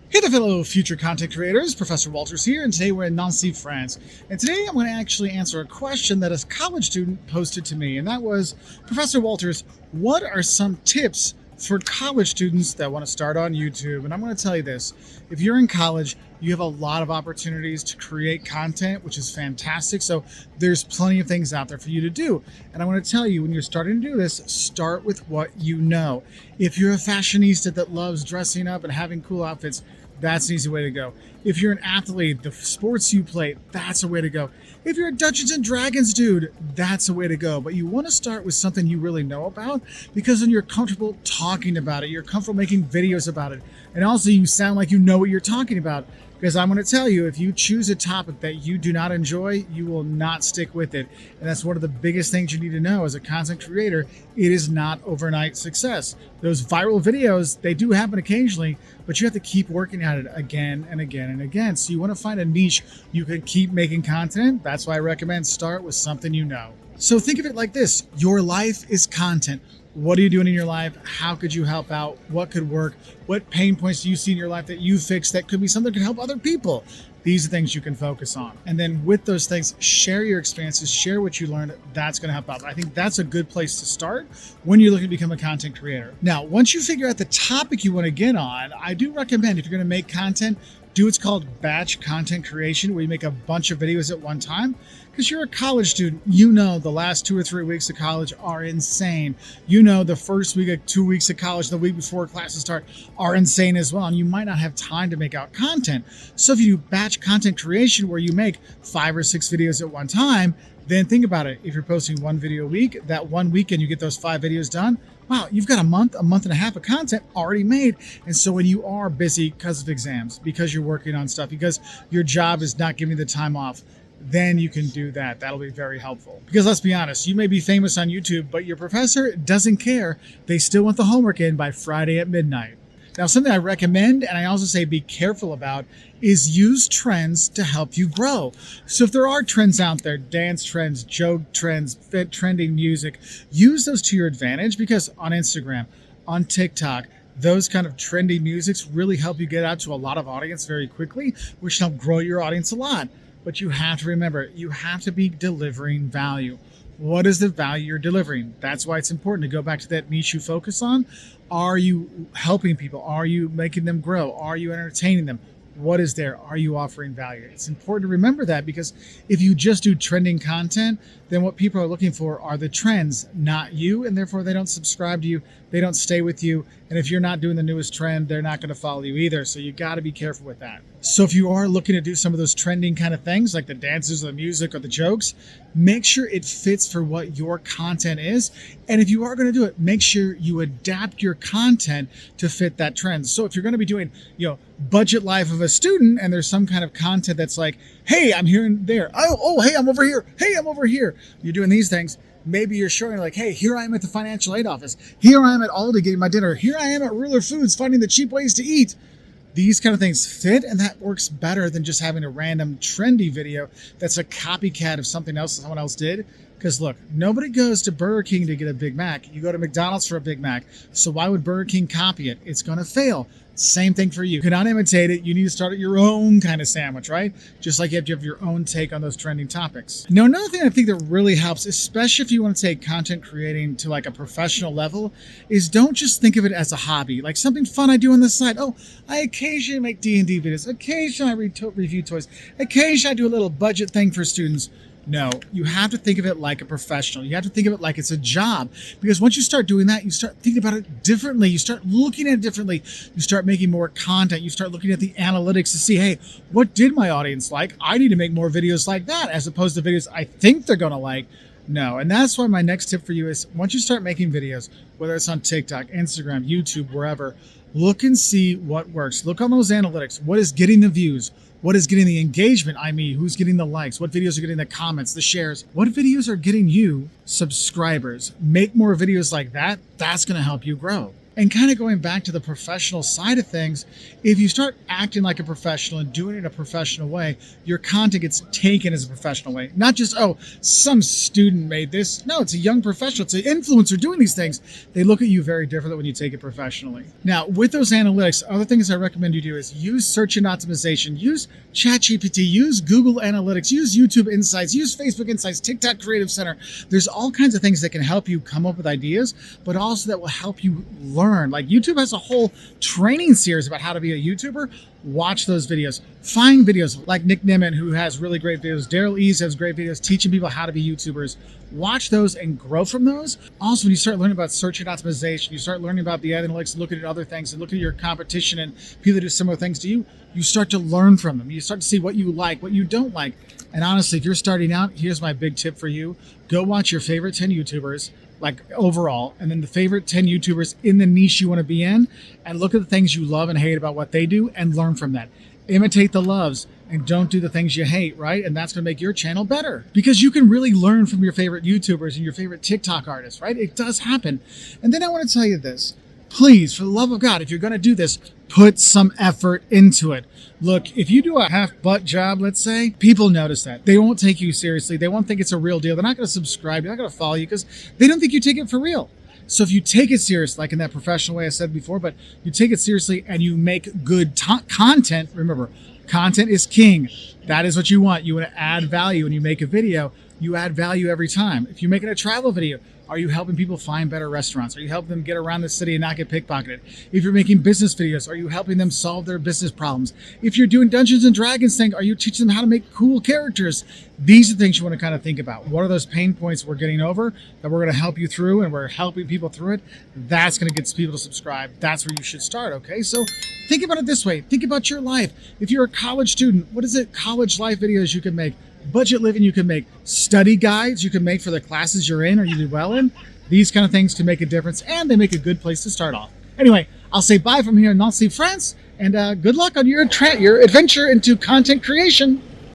Hey there, fellow future content creators. Professor Walters here, and today we're in Nancy, France. And today I'm going to actually answer a question that a college student posted to me, and that was, Professor Walters, what are some tips for college students that want to start on YouTube? And I'm going to tell you this. If you're in college, you have a lot of opportunities to create content, which is fantastic. So there's plenty of things out there for you to do. And I want to tell you, when you're starting to do this, start with what you know. If you're a fashionista that loves dressing up and having cool outfits, that's an easy way to go. If you're an athlete, the sports you play, that's a way to go. If you're a Dungeons and Dragons dude, that's a way to go. But you want to start with something you really know about, because then you're comfortable talking about it. You're comfortable making videos about it. And also you sound like you know what you're talking about. Because I'm going to tell you, if you choose a topic that you do not enjoy, you will not stick with it. And that's one of the biggest things you need to know as a content creator. It is not overnight success. Those viral videos, they do happen occasionally, but you have to keep working at it again and again and again. So you want to find a niche you can keep making content. That's why I recommend start with something you know. So think of it like this. Your life is content. What are you doing in your life? How could you help out? What could work? What pain points do you see in your life that you fix that could be something that can help other people? These are things you can focus on. And then with those things, share your experiences, share what you learned. That's going to help out. I think that's a good place to start when you're looking to become a content creator. Now, once you figure out the topic you want to get on, I do recommend, if you're going to make content, do what's called batch content creation, where you make a bunch of videos at one time. Because you're a college student, you know the last 2 or 3 weeks of college are insane. You know the first week of 2 weeks of college, the week before classes start, are insane as well. And you might not have time to make out content. So if you do batch content creation where you make 5 or 6 videos at one time, then think about it. If you're posting one video a week, that one weekend you get those 5 videos done, wow, you've got a month and a half of content already made. And so when you are busy because of exams, because you're working on stuff, because your job is not giving you the time off, then you can do that. That'll be very helpful. Because let's be honest, you may be famous on YouTube, but your professor doesn't care. They still want the homework in by Friday at midnight. Now, something I recommend, and I also say be careful about, is use trends to help you grow. So if there are trends out there, dance trends, joke trends, fit trending music, use those to your advantage, because on Instagram, on TikTok, those kind of trendy musics really help you get out to a lot of audience very quickly, which help grow your audience a lot. But you have to remember, you have to be delivering value. What is the value you're delivering? That's why it's important to go back to that niche you focus on. Are you helping people? Are you making them grow? Are you entertaining them? What is there? Are you offering value? It's important to remember that, because if you just do trending content, then what people are looking for are the trends, not you, and therefore they don't subscribe to you, they don't stay with you, and if you're not doing the newest trend, they're not going to follow you either, so you got to be careful with that. So if you are looking to do some of those trending kind of things, like the dances or the music or the jokes, make sure it fits for what your content is, and if you are going to do it, make sure you adapt your content to fit that trend. So if you're going to be doing, budget life of a student, and there's some kind of content that's like, hey, I'm here and there. Oh, hey, I'm over here. Hey, I'm over here. You're doing these things. Maybe you're showing like, hey, here I am at the financial aid office. Here I am at Aldi getting my dinner. Here I am at Ruler Foods finding the cheap ways to eat. These kind of things fit, and that works better than just having a random trendy video that's a copycat of something else that someone else did. Because look, nobody goes to Burger King to get a Big Mac. You go to McDonald's for a Big Mac. So why would Burger King copy it? It's going to fail. Same thing for you. You cannot imitate it. You need to start at your own kind of sandwich, right? Just like you have to have your own take on those trending topics. Now, another thing I think that really helps, especially if you want to take content creating to like a professional level, is don't just think of it as a hobby, like something fun I do on the side. Oh, I occasionally make D&D videos. Occasionally I review toys. Occasionally I do a little budget thing for students. No, you have to think of it like a professional. You have to think of it like it's a job, because once you start doing that, you start thinking about it differently. You start looking at it differently. You start making more content. You start looking at the analytics to see, hey, what did my audience like? I need to make more videos like that, as opposed to videos I think they're going to like. No, and that's why my next tip for you is, once you start making videos, whether it's on TikTok, Instagram, YouTube, wherever, look and see what works. Look on those analytics. What is getting the views? What is getting the engagement? I mean, who's getting the likes? What videos are getting the comments, the shares? What videos are getting you subscribers? Make more videos like that. That's going to help you grow. And kind of going back to the professional side of things, if you start acting like a professional and doing it in a professional way, your content gets taken as a professional way. Not just, oh, some student made this. No, it's a young professional. It's an influencer doing these things. They look at you very differently when you take it professionally. Now, with those analytics, other things I recommend you do is use search and optimization, use ChatGPT, use Google Analytics, use YouTube Insights, use Facebook Insights, TikTok Creative Center. There's all kinds of things that can help you come up with ideas, but also that will help you learn. Like YouTube has a whole training series about how to be a YouTuber. Watch those videos. Find videos like Nick Nimmin, who has really great videos. Daryl Ease has great videos teaching people how to be YouTubers. Watch those and grow from those. Also, when you start learning about search and optimization, you start learning about the analytics, looking at other things and looking at your competition and people that do similar things to you, you start to learn from them. You start to see what you like, what you don't like. And honestly, if you're starting out, here's my big tip for you. Go watch your favorite 10 YouTubers, like overall, and then the favorite 10 YouTubers in the niche you want to be in, and look at the things you love and hate about what they do and learn from that. Imitate the loves and don't do the things you hate, right? And that's going to make your channel better because you can really learn from your favorite YouTubers and your favorite TikTok artists, right? It does happen. And then I want to tell you this. Please, for the love of God, if you're going to do this, put some effort into it. Look, if you do a half-butt job, let's say, people notice that. They won't take you seriously. They won't think it's a real deal. They're not going to subscribe. They're not going to follow you because they don't think you take it for real. So if you take it serious, like in that professional way I said before, but you take it seriously and you make good content, remember, content is king. That is what you want. You want to add value when you make a video. You add value every time. If you're making a travel video, are you helping people find better restaurants? Are you helping them get around the city and not get pickpocketed? If you're making business videos, are you helping them solve their business problems? If you're doing Dungeons and Dragons thing, are you teaching them how to make cool characters? These are things you want to kind of think about. What are those pain points we're getting over that we're going to help you through and we're helping people through it? That's going to get people to subscribe. That's where you should start, okay? So think about it this way. Think about your life. If you're a college student, what is it? College life videos you can make. Budget living you can make, study guides you can make for the classes you're in or you do well in. These kind of things can make a difference and they make a good place to start off. Anyway, I'll say bye from here in Nancy, France, and good luck on your adventure into content creation.